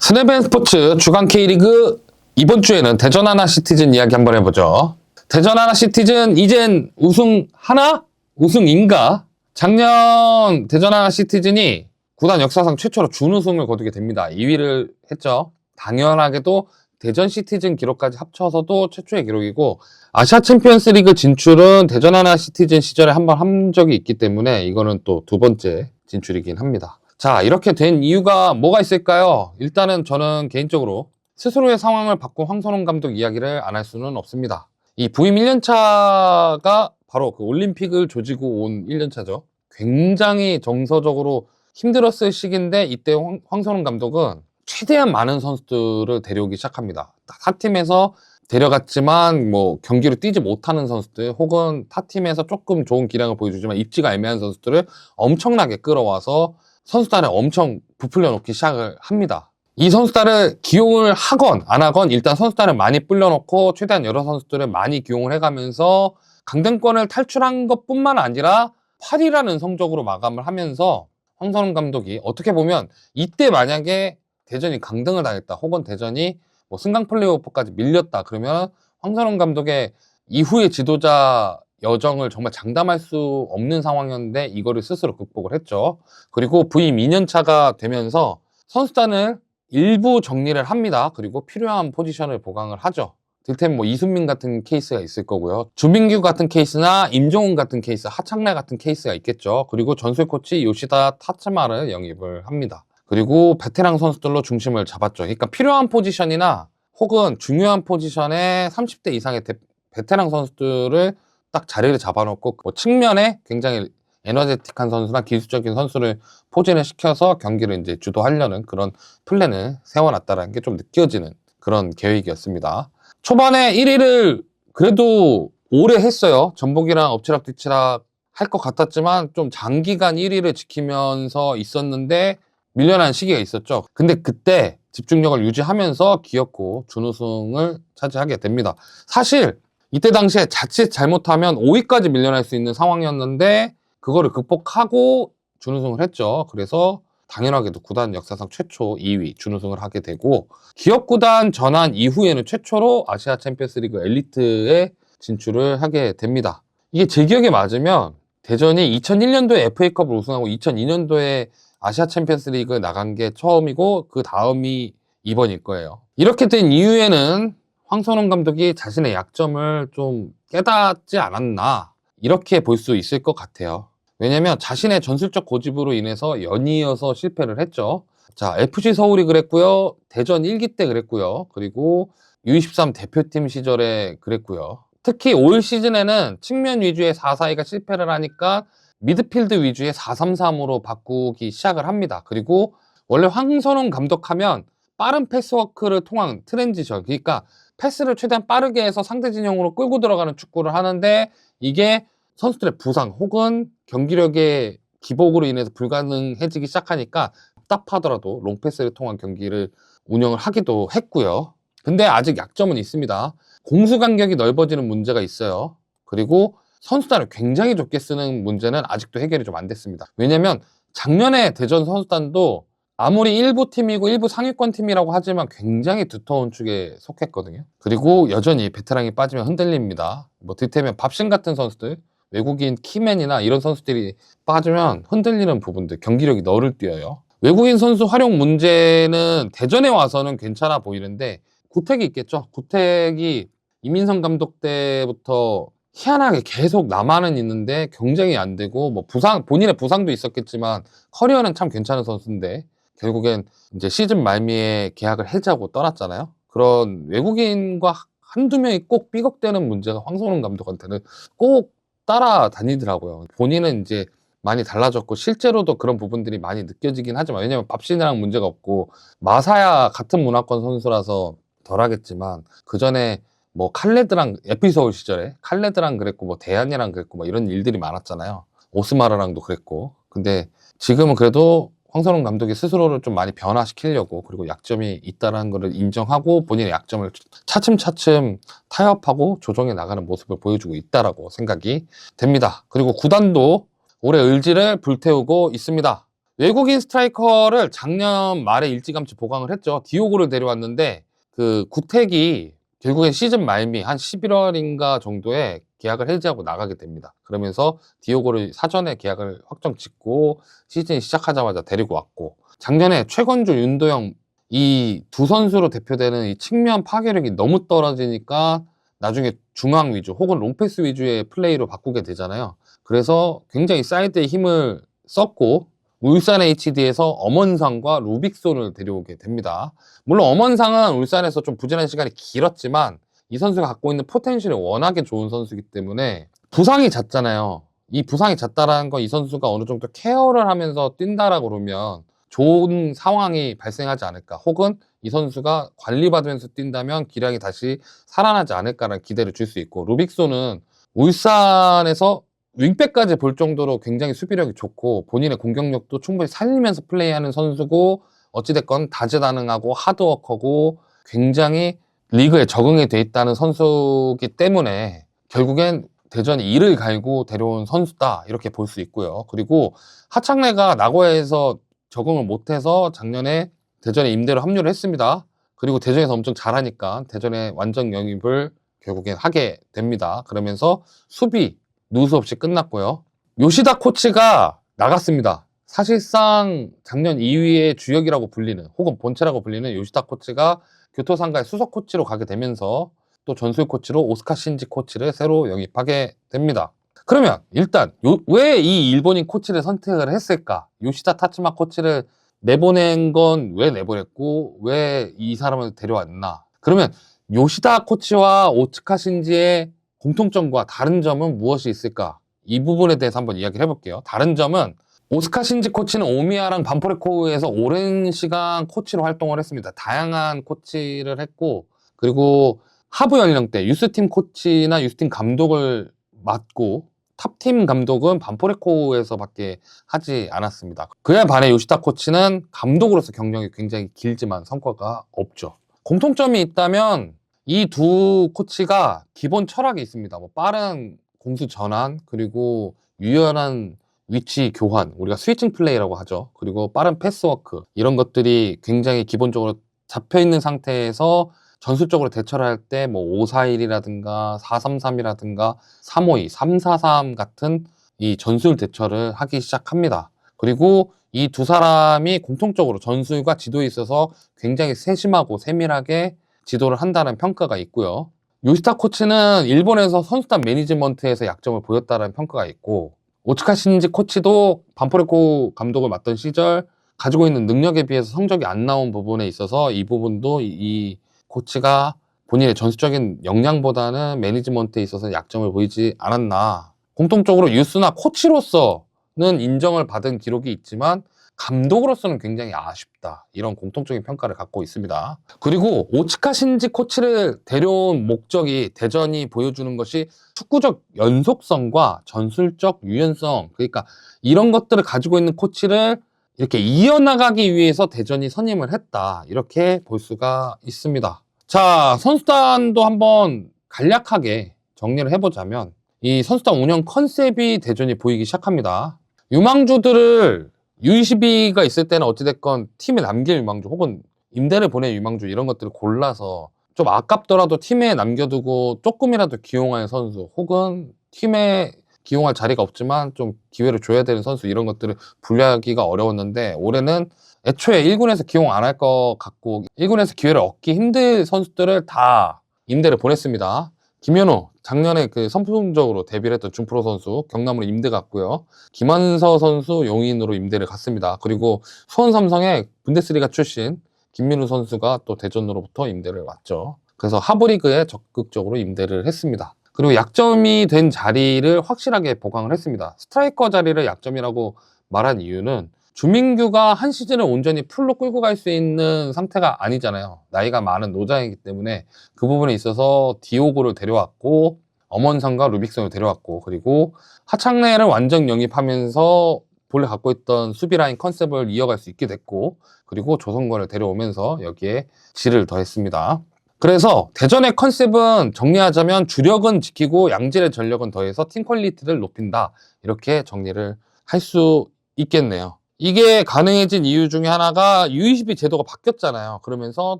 스냅앤 스포츠 주간 K리그 이번 주에는 대전 하나 시티즌 이야기 한번 해보죠. 대전 하나 시티즌 이젠 우승하나? 우승인가? 작년 대전 하나 시티즌이 구단 역사상 최초로 준우승을 거두게 됩니다. 2위를 했죠. 당연하게도 대전 시티즌 기록까지 합쳐서도 최초의 기록이고, 아시아 챔피언스 리그 진출은 대전 하나 시티즌 시절에 한번 한 적이 있기 때문에 이거는 또 두 번째 진출이긴 합니다. 자, 이렇게 된 이유가 뭐가 있을까요? 일단은 저는 개인적으로 스스로의 상황을 바꾼 황선홍 감독 이야기를 안 할 수는 없습니다. 이 부임 1년차가 바로 그 올림픽을 조지고 온 1년차죠. 굉장히 정서적으로 힘들었을 시기인데, 이때 황선홍 감독은 최대한 많은 선수들을 데려오기 시작합니다. 타 팀에서 데려갔지만 뭐 경기를 뛰지 못하는 선수들, 혹은 타 팀에서 조금 좋은 기량을 보여주지만 입지가 애매한 선수들을 엄청나게 끌어와서 선수단을 엄청 부풀려 놓기 시작을 합니다. 이 선수단을 기용을 하건 안 하건 일단 선수단을 많이 불려놓고 최대한 여러 선수들을 많이 기용을 해가면서 강등권을 탈출한 것뿐만 아니라 8위라는 성적으로 마감을 하면서, 황선홍 감독이 어떻게 보면 이때 만약에 대전이 강등을 당했다, 혹은 대전이 뭐 승강 플레이오프까지 밀렸다, 그러면 황선홍 감독의 이후의 지도자 여정을 정말 장담할 수 없는 상황이었는데 이거를 스스로 극복을 했죠. 그리고 부임 2년차가 되면서 선수단을 일부 정리를 합니다. 그리고 필요한 포지션을 보강을 하죠. 딜템 뭐 이순민 같은 케이스가 있을 거고요. 주민규 같은 케이스나 임종훈 같은 케이스, 하창래 같은 케이스가 있겠죠. 그리고 전술 코치 요시다 타츠마를 영입을 합니다. 그리고 베테랑 선수들로 중심을 잡았죠. 그러니까 필요한 포지션이나 혹은 중요한 포지션에 30대 이상의 베테랑 선수들을 딱 자리를 잡아놓고, 뭐 측면에 굉장히 에너제틱한 선수나 기술적인 선수를 포진을 시켜서 경기를 이제 주도하려는 그런 플랜을 세워놨다는 게 좀 느껴지는 그런 계획이었습니다. 초반에 1위를 그래도 오래 했어요. 전북이랑 엎치락뒤치락 할 것 같았지만 좀 장기간 1위를 지키면서 있었는데 밀려난 시기가 있었죠. 근데 그때 집중력을 유지하면서 기어코 준우승을 차지하게 됩니다. 사실 이때 당시에 자칫 잘못하면 5위까지 밀려날 수 있는 상황이었는데 그거를 극복하고 준우승을 했죠. 그래서 당연하게도 구단 역사상 최초 2위 준우승을 하게 되고, 기업구단 전환 이후에는 최초로 아시아 챔피언스 리그 엘리트에 진출을 하게 됩니다. 이게 제 기억에 맞으면 대전이 2001년도에 FA컵을 우승하고 2002년도에 아시아 챔피언스 리그 나간 게 처음이고 그 다음이 이번일 거예요. 이렇게 된 이유에는 황선홍 감독이 자신의 약점을 좀 깨닫지 않았나, 이렇게 볼 수 있을 것 같아요. 왜냐면 자신의 전술적 고집으로 인해서 연이어서 실패를 했죠. 자, FC 서울이 그랬고요. 대전 1기 때 그랬고요. 그리고 U23 대표팀 시절에 그랬고요. 특히 올 시즌에는 측면 위주의 4-4-2가 실패를 하니까 미드필드 위주의 4-3-3으로 바꾸기 시작을 합니다. 그리고 원래 황선홍 감독하면 빠른 패스워크를 통한 트랜지션, 그러니까 패스를 최대한 빠르게 해서 상대 진영으로 끌고 들어가는 축구를 하는데, 이게 선수들의 부상 혹은 경기력의 기복으로 인해서 불가능해지기 시작하니까 답답하더라도 롱패스를 통한 경기를 운영을 하기도 했고요. 근데 아직 약점은 있습니다. 공수 간격이 넓어지는 문제가 있어요. 그리고 선수단을 굉장히 좁게 쓰는 문제는 아직도 해결이 좀 안 됐습니다. 왜냐면 작년에 대전 선수단도 아무리 일부 팀이고 일부 상위권 팀이라고 하지만 굉장히 두터운 축에 속했거든요. 그리고 여전히 베테랑이 빠지면 흔들립니다. 뭐 뒷태면 밥신 같은 선수들, 외국인 키맨이나 이런 선수들이 빠지면 흔들리는 부분들, 경기력이 너를 뛰어요. 외국인 선수 활용 문제는 대전에 와서는 괜찮아 보이는데 구택이 있겠죠. 구택이 이민성 감독 때부터 희한하게 계속 남아는 있는데 경쟁이 안 되고, 뭐 본인의 부상도 있었겠지만 커리어는 참 괜찮은 선수인데 결국엔 이제 시즌 말미에 계약을 해지하고 떠났잖아요. 그런 외국인과 한두 명이 꼭 삐걱대는 문제가 황선홍 감독한테는 꼭 따라다니더라고요. 본인은 이제 많이 달라졌고 실제로도 그런 부분들이 많이 느껴지긴 하지만, 왜냐면 밥신이랑 문제가 없고 마사야 같은 문화권 선수라서 덜하겠지만, 그 전에 뭐 칼레드랑 에피서울 시절에 칼레드랑 그랬고 뭐 대안이랑 그랬고 뭐 이런 일들이 많았잖아요. 오스마르랑도 그랬고. 근데 지금은 그래도 황선홍 감독이 스스로를 좀 많이 변화시키려고, 그리고 약점이 있다는 것을 인정하고 본인의 약점을 차츰차츰 타협하고 조정해 나가는 모습을 보여주고 있다라고 생각이 됩니다. 그리고 구단도 올해 의지를 불태우고 있습니다. 외국인 스트라이커를 작년 말에 일찌감치 보강을 했죠. 디오고를 데려왔는데 그 구택이 결국엔 시즌 말미 한 11월인가 정도에 계약을 해지하고 나가게 됩니다. 그러면서 디오고를 사전에 계약을 확정 짓고 시즌이 시작하자마자 데리고 왔고, 작년에 최건주, 윤도영 이 두 선수로 대표되는 이 측면 파괴력이 너무 떨어지니까 나중에 중앙 위주 혹은 롱패스 위주의 플레이로 바꾸게 되잖아요. 그래서 굉장히 사이드에 힘을 썼고, 울산 HD에서 엄원상과 루빅손을 데려오게 됩니다. 물론 엄원상은 울산에서 좀 부진한 시간이 길었지만 이 선수가 갖고 있는 포텐셜이 워낙에 좋은 선수이기 때문에, 부상이 잦잖아요. 이 부상이 잦다라는 건 이 선수가 어느 정도 케어를 하면서 뛴다라고 그러면 좋은 상황이 발생하지 않을까, 혹은 이 선수가 관리받으면서 뛴다면 기량이 다시 살아나지 않을까라는 기대를 줄 수 있고, 루빅손은 울산에서 윙백까지 볼 정도로 굉장히 수비력이 좋고 본인의 공격력도 충분히 살리면서 플레이하는 선수고, 어찌됐건 다재다능하고 하드워커고 굉장히 리그에 적응이 돼 있다는 선수이기 때문에 결국엔 대전이 이를 갈고 데려온 선수다, 이렇게 볼 수 있고요. 그리고 하창래가 나고야에서 적응을 못해서 작년에 대전에 임대로 합류를 했습니다. 그리고 대전에서 엄청 잘하니까 대전에 완전 영입을 결국엔 하게 됩니다. 그러면서 수비 누수 없이 끝났고요. 요시다 코치가 나갔습니다. 사실상 작년 2위의 주역이라고 불리는, 혹은 본체라고 불리는 요시다 코치가 교토상가의 수석 코치로 가게 되면서 또 전술 코치로 오스카 신지 코치를 새로 영입하게 됩니다. 그러면 일단 왜 이 일본인 코치를 선택을 했을까? 요시다 타츠마 코치를 내보낸 건 왜 내보냈고 왜 이 사람을 데려왔나? 그러면 요시다 코치와 오츠카 신지의 공통점과 다른 점은 무엇이 있을까? 이 부분에 대해서 한번 이야기를 해볼게요. 다른 점은, 오스카 신지 코치는 오미야랑 반포레코우에서 오랜 시간 코치로 활동을 했습니다. 다양한 코치를 했고, 그리고 하부 연령대 유스팀 코치나 유스팀 감독을 맡고, 탑팀 감독은 반포레코우에서밖에 하지 않았습니다. 그에 반해 요시다 코치는 감독으로서 경력이 굉장히 길지만 성과가 없죠. 공통점이 있다면 이 두 코치가 기본 철학이 있습니다. 뭐 빠른 공수 전환, 그리고 유연한 위치 교환, 우리가 스위칭 플레이라고 하죠. 그리고 빠른 패스워크, 이런 것들이 굉장히 기본적으로 잡혀 있는 상태에서 전술적으로 대처를 할 때 뭐 541이라든가 433이라든가 352, 343 같은 이 전술 대처를 하기 시작합니다. 그리고 이 두 사람이 공통적으로 전술과 지도에 있어서 굉장히 세심하고 세밀하게 지도를 한다는 평가가 있고요. 요시타 코치는 일본에서 선수단 매니지먼트에서 약점을 보였다는 평가가 있고, 오츠카 신지 코치도 반포레코 감독을 맡던 시절 가지고 있는 능력에 비해서 성적이 안 나온 부분에 있어서 이 부분도 이 코치가 본인의 전술적인 역량보다는 매니지먼트에 있어서 약점을 보이지 않았나. 공통적으로 유스나 코치로서는 인정을 받은 기록이 있지만 감독으로서는 굉장히 아쉽다, 이런 공통적인 평가를 갖고 있습니다. 그리고 오츠카 신지 코치를 데려온 목적이, 대전이 보여주는 것이 축구적 연속성과 전술적 유연성, 그러니까 이런 것들을 가지고 있는 코치를 이렇게 이어나가기 위해서 대전이 선임을 했다, 이렇게 볼 수가 있습니다. 자, 선수단도 한번 간략하게 정리를 해보자면, 이 선수단 운영 컨셉이 대전이 보이기 시작합니다. 유망주들을 U22가 있을 때는 어찌됐건 팀에 남길 유망주 혹은 임대를 보낼 유망주, 이런 것들을 골라서 좀 아깝더라도 팀에 남겨두고 조금이라도 기용할 선수, 혹은 팀에 기용할 자리가 없지만 좀 기회를 줘야 되는 선수, 이런 것들을 분류하기가 어려웠는데, 올해는 애초에 1군에서 기용 안 할 것 같고 1군에서 기회를 얻기 힘든 선수들을 다 임대를 보냈습니다. 김현우, 작년에 그 선풍적으로 데뷔를 했던 준프로 선수 경남으로 임대 갔고요. 김한서 선수 용인으로 임대를 갔습니다. 그리고 수원 삼성의 분데스리가 출신 김민우 선수가 또 대전으로부터 임대를 왔죠. 그래서 하브리그에 적극적으로 임대를 했습니다. 그리고 약점이 된 자리를 확실하게 보강을 했습니다. 스트라이커 자리를 약점이라고 말한 이유는, 주민규가 한 시즌을 온전히 풀로 끌고 갈 수 있는 상태가 아니잖아요. 나이가 많은 노장이기 때문에 그 부분에 있어서 디오고를 데려왔고, 엄원상과 루빅슨을 데려왔고, 그리고 하창래를 완전 영입하면서 본래 갖고 있던 수비라인 컨셉을 이어갈 수 있게 됐고, 그리고 조성권을 데려오면서 여기에 질을 더했습니다. 그래서 대전의 컨셉은 정리하자면 주력은 지키고 양질의 전력은 더해서 팀 퀄리티를 높인다, 이렇게 정리를 할 수 있겠네요. 이게 가능해진 이유 중에 하나가 U22 제도가 바뀌었잖아요. 그러면서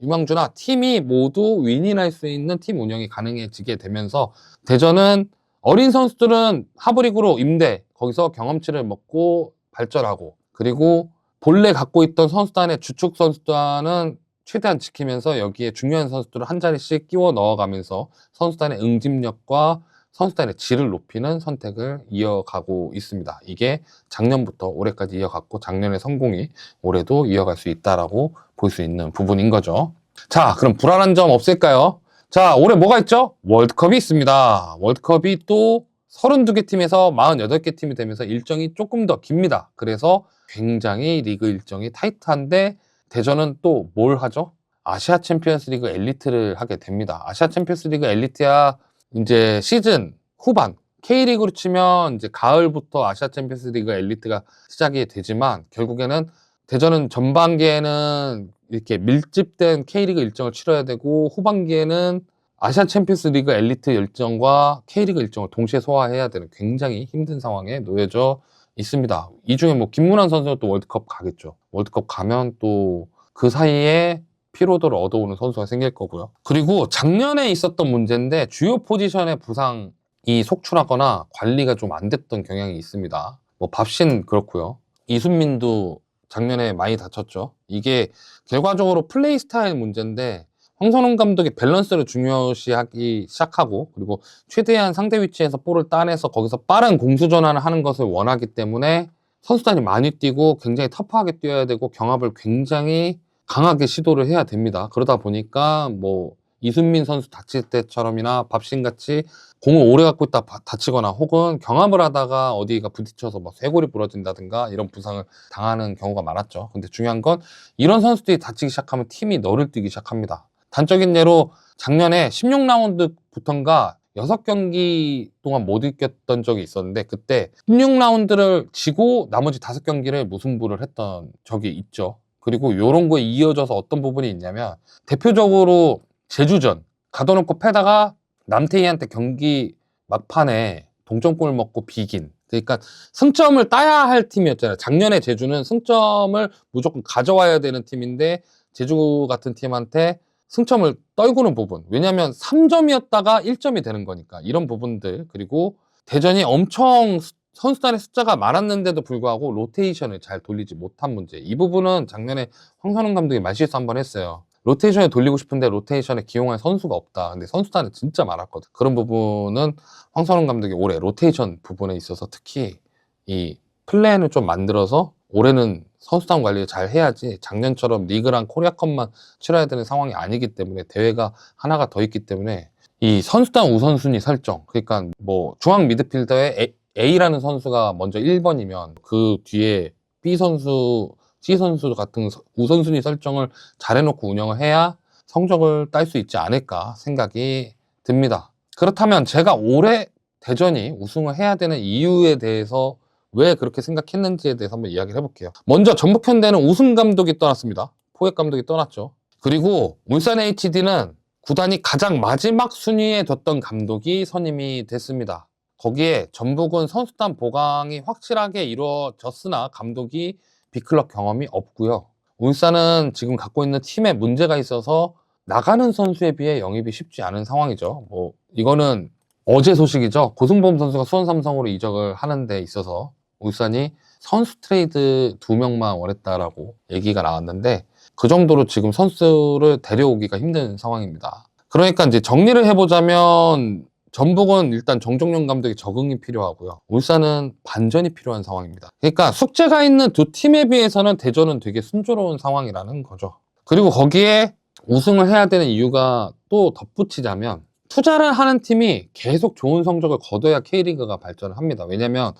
유망주나 팀이 모두 윈윈할 수 있는 팀 운영이 가능해지게 되면서 대전은 어린 선수들은 하브리그로 임대, 거기서 경험치를 먹고 발전하고, 그리고 본래 갖고 있던 선수단의 주축 선수단은 최대한 지키면서 여기에 중요한 선수들을 한 자리씩 끼워 넣어가면서 선수단의 응집력과 선수단의 질을 높이는 선택을 이어가고 있습니다. 이게 작년부터 올해까지 이어갔고 작년의 성공이 올해도 이어갈 수 있다라고 볼 수 있는 부분인 거죠. 자, 그럼 불안한 점 없을까요? 자, 올해 뭐가 있죠? 월드컵이 있습니다. 월드컵이 또 32개 팀에서 48개 팀이 되면서 일정이 조금 더 깁니다. 그래서 굉장히 리그 일정이 타이트한데 대전은 또 뭘 하죠? 아시아 챔피언스 리그 엘리트를 하게 됩니다. 아시아 챔피언스 리그 엘리트야 이제 시즌 후반, K리그로 치면 이제 가을부터 아시아 챔피언스 리그 엘리트가 시작이 되지만 결국에는 대전은 전반기에는 이렇게 밀집된 K리그 일정을 치러야 되고 후반기에는 아시아 챔피언스 리그 엘리트 일정과 K리그 일정을 동시에 소화해야 되는 굉장히 힘든 상황에 놓여져 있습니다. 이 중에 뭐 김문환 선수가 또 월드컵 가겠죠. 월드컵 가면 또 그 사이에 피로도를 얻어오는 선수가 생길 거고요. 그리고 작년에 있었던 문제인데 주요 포지션의 부상이 속출하거나 관리가 좀 안 됐던 경향이 있습니다. 뭐 밥신 그렇고요. 이순민도 작년에 많이 다쳤죠. 이게 결과적으로 플레이 스타일 문제인데 황선홍 감독이 밸런스를 중요시하기 시작하고 그리고 최대한 상대 위치에서 볼을 따내서 거기서 빠른 공수 전환을 하는 것을 원하기 때문에 선수단이 많이 뛰고 굉장히 터프하게 뛰어야 되고 경합을 굉장히 강하게 시도를 해야 됩니다. 그러다 보니까 뭐 이순민 선수 다칠 때처럼이나 밥신같이 공을 오래 갖고 있다 다치거나 혹은 경합을 하다가 어디가 부딪혀서 막 쇄골이 부러진다든가 이런 부상을 당하는 경우가 많았죠. 근데 중요한 건 이런 선수들이 다치기 시작하면 팀이 너를 뛰기 시작합니다. 단적인 예로 작년에 16라운드부터인가 6경기 동안 못 이겼던 적이 있었는데 그때 16라운드를 지고 나머지 5경기를 무승부를 했던 적이 있죠. 그리고 이런 거에 이어져서 어떤 부분이 있냐면 대표적으로 제주전 가둬놓고 패다가 남태희한테 경기 막판에 동점골 먹고 비긴, 그러니까 승점을 따야 할 팀이었잖아요. 작년에 제주는 승점을 무조건 가져와야 되는 팀인데 제주 같은 팀한테 승점을 떨구는 부분, 왜냐하면 3점이었다가 1점이 되는 거니까 이런 부분들, 그리고 대전이 엄청 선수단의 숫자가 많았는데도 불구하고 로테이션을 잘 돌리지 못한 문제, 이 부분은 작년에 황선홍 감독이 말실수 한번 했어요. 로테이션에 돌리고 싶은데 로테이션에 기용할 선수가 없다. 근데 선수단은 진짜 많았거든. 그런 부분은 황선홍 감독이 올해 로테이션 부분에 있어서 특히 이 플랜을 좀 만들어서 올해는 선수단 관리를 잘 해야지 작년처럼 리그랑 코리아컵만 치러야 되는 상황이 아니기 때문에 대회가 하나가 더 있기 때문에 이 선수단 우선순위 설정, 그러니까 뭐 중앙 미드필더에 A라는 선수가 먼저 1번이면 그 뒤에 B 선수, C 선수 같은 우선순위 설정을 잘 해놓고 운영을 해야 성적을 딸 수 있지 않을까 생각이 듭니다. 그렇다면 제가 올해 대전이 우승을 해야 되는 이유에 대해서 왜 그렇게 생각했는지에 대해서 한번 이야기를 해볼게요. 먼저 전북현대는 우승 감독이 떠났습니다. 포획 감독이 떠났죠. 그리고 울산 HD는 구단이 가장 마지막 순위에 뒀던 감독이 선임이 됐습니다. 거기에 전북은 선수단 보강이 확실하게 이루어졌으나 감독이 B클럽 경험이 없고요. 울산은 지금 갖고 있는 팀에 문제가 있어서 나가는 선수에 비해 영입이 쉽지 않은 상황이죠. 뭐 이거는 어제 소식이죠. 고승범 선수가 수원 삼성으로 이적을 하는 데 있어서 울산이 선수 트레이드 2명만 원했다라고 얘기가 나왔는데 그 정도로 지금 선수를 데려오기가 힘든 상황입니다. 그러니까 이제 정리를 해보자면 전북은 일단 정종용 감독의 적응이 필요하고요. 울산은 반전이 필요한 상황입니다. 그러니까 숙제가 있는 두 팀에 비해서는 대전은 되게 순조로운 상황이라는 거죠. 그리고 거기에 우승을 해야 되는 이유가 또 덧붙이자면 투자를 하는 팀이 계속 좋은 성적을 거둬야 K리그가 발전을 합니다. 왜냐면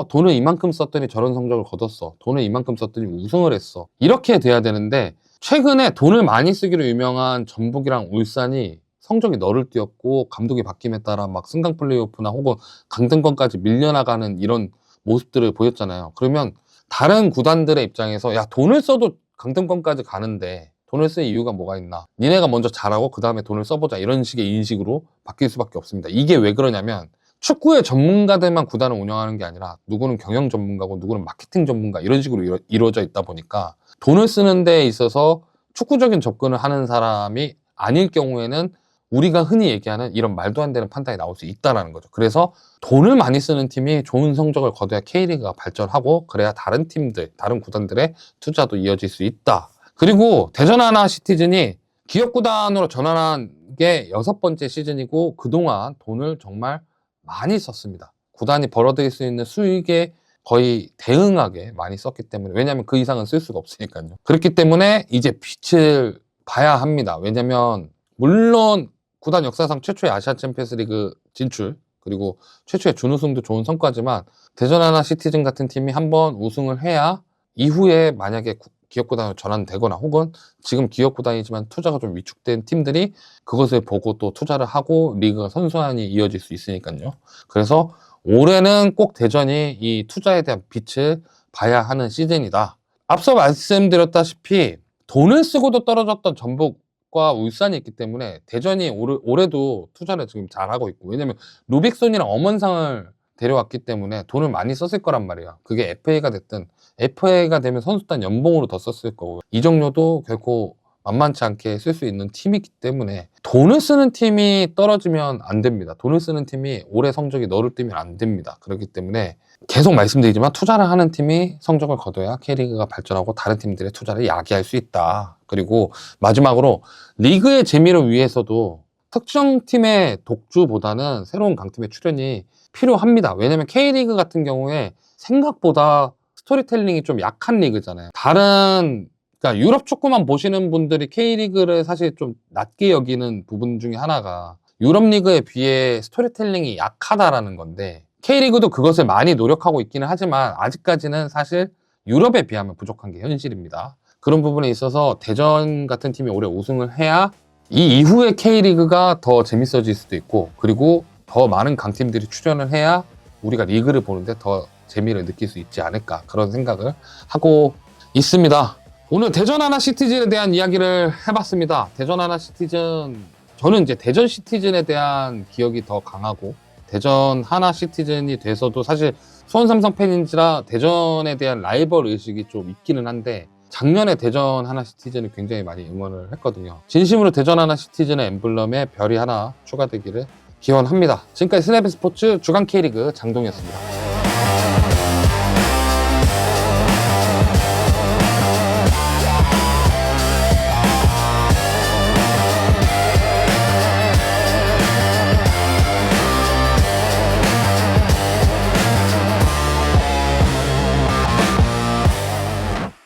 돈을 이만큼 썼더니 저런 성적을 거뒀어. 돈을 이만큼 썼더니 우승을 했어. 이렇게 돼야 되는데 최근에 돈을 많이 쓰기로 유명한 전북이랑 울산이 성적이 너를 뛰었고 감독이 바뀜에 따라 막 승강 플레이오프나 혹은 강등권까지 밀려나가는 이런 모습들을 보였잖아요. 그러면 다른 구단들의 입장에서 야, 돈을 써도 강등권까지 가는데 돈을 쓸 이유가 뭐가 있나? 니네가 먼저 잘하고 그 다음에 돈을 써보자, 이런 식의 인식으로 바뀔 수밖에 없습니다. 이게 왜 그러냐면 축구의 전문가들만 구단을 운영하는 게 아니라 누구는 경영 전문가고 누구는 마케팅 전문가 이런 식으로 이루어져 있다 보니까 돈을 쓰는 데 있어서 축구적인 접근을 하는 사람이 아닐 경우에는 우리가 흔히 얘기하는 이런 말도 안 되는 판단이 나올 수 있다는 거죠. 그래서 돈을 많이 쓰는 팀이 좋은 성적을 거둬야 K리그가 발전하고 그래야 다른 팀들, 다른 구단들의 투자도 이어질 수 있다. 그리고 대전 하나 시티즌이 기업구단으로 전환한 게 6번째 시즌이고 그동안 돈을 정말 많이 썼습니다. 구단이 벌어들일 수 있는 수익에 거의 대응하게 많이 썼기 때문에, 왜냐하면 그 이상은 쓸 수가 없으니까요. 그렇기 때문에 이제 빛을 봐야 합니다. 왜냐면 물론 구단 역사상 최초의 아시아 챔피언스 리그 진출, 그리고 최초의 준우승도 좋은 성과지만 대전 하나 시티즌 같은 팀이 한번 우승을 해야 이후에 만약에 기업구단으로 전환되거나 혹은 지금 기업구단이지만 투자가 좀 위축된 팀들이 그것을 보고 또 투자를 하고 리그가 선순환이 이어질 수 있으니까요. 그래서 올해는 꼭 대전이 이 투자에 대한 빛을 봐야 하는 시즌이다. 앞서 말씀드렸다시피 돈을 쓰고도 떨어졌던 전북과 울산이 있기 때문에 대전이 올해도 투자를 지금 잘하고 있고, 왜냐면 루빅손이랑 엄원상을 데려왔기 때문에 돈을 많이 썼을 거란 말이야. 그게 FA가 됐든, FA가 되면 선수단 연봉으로 더 썼을 거고, 이정료도 결코 만만치 않게 쓸 수 있는 팀이기 때문에 돈을 쓰는 팀이 떨어지면 안 됩니다. 돈을 쓰는 팀이 올해 성적이 너를 띄면 안 됩니다. 그렇기 때문에 계속 말씀드리지만 투자를 하는 팀이 성적을 거둬야 K리그가 발전하고 다른 팀들의 투자를 야기할 수 있다. 그리고 마지막으로 리그의 재미를 위해서도 특정 팀의 독주보다는 새로운 강팀의 출연이 필요합니다. 왜냐면 K리그 같은 경우에 생각보다 스토리텔링이 좀 약한 리그잖아요. 그러니까 유럽 축구만 보시는 분들이 K리그를 사실 좀 낮게 여기는 부분 중에 하나가 유럽 리그에 비해 스토리텔링이 약하다라는 건데, K리그도 그것을 많이 노력하고 있기는 하지만 아직까지는 사실 유럽에 비하면 부족한 게 현실입니다. 그런 부분에 있어서 대전 같은 팀이 올해 우승을 해야 이 이후에 K리그가 더 재밌어질 수도 있고, 그리고 더 많은 강팀들이 출연을 해야 우리가 리그를 보는데 더 재미를 느낄 수 있지 않을까, 그런 생각을 하고 있습니다. 오늘 대전 하나 시티즌에 대한 이야기를 해봤습니다. 대전 하나 시티즌, 저는 이제 대전 시티즌에 대한 기억이 더 강하고, 대전 하나 시티즌이 돼서도 사실 수원 삼성 팬인지라 대전에 대한 라이벌 의식이 좀 있기는 한데, 작년에 대전 하나 시티즌을 굉장히 많이 응원을 했거든요. 진심으로 대전 하나 시티즌의 엠블럼에 별이 하나 추가되기를 기원합니다. 지금까지 스냅스포츠 주간 K리그 장동이었습니다.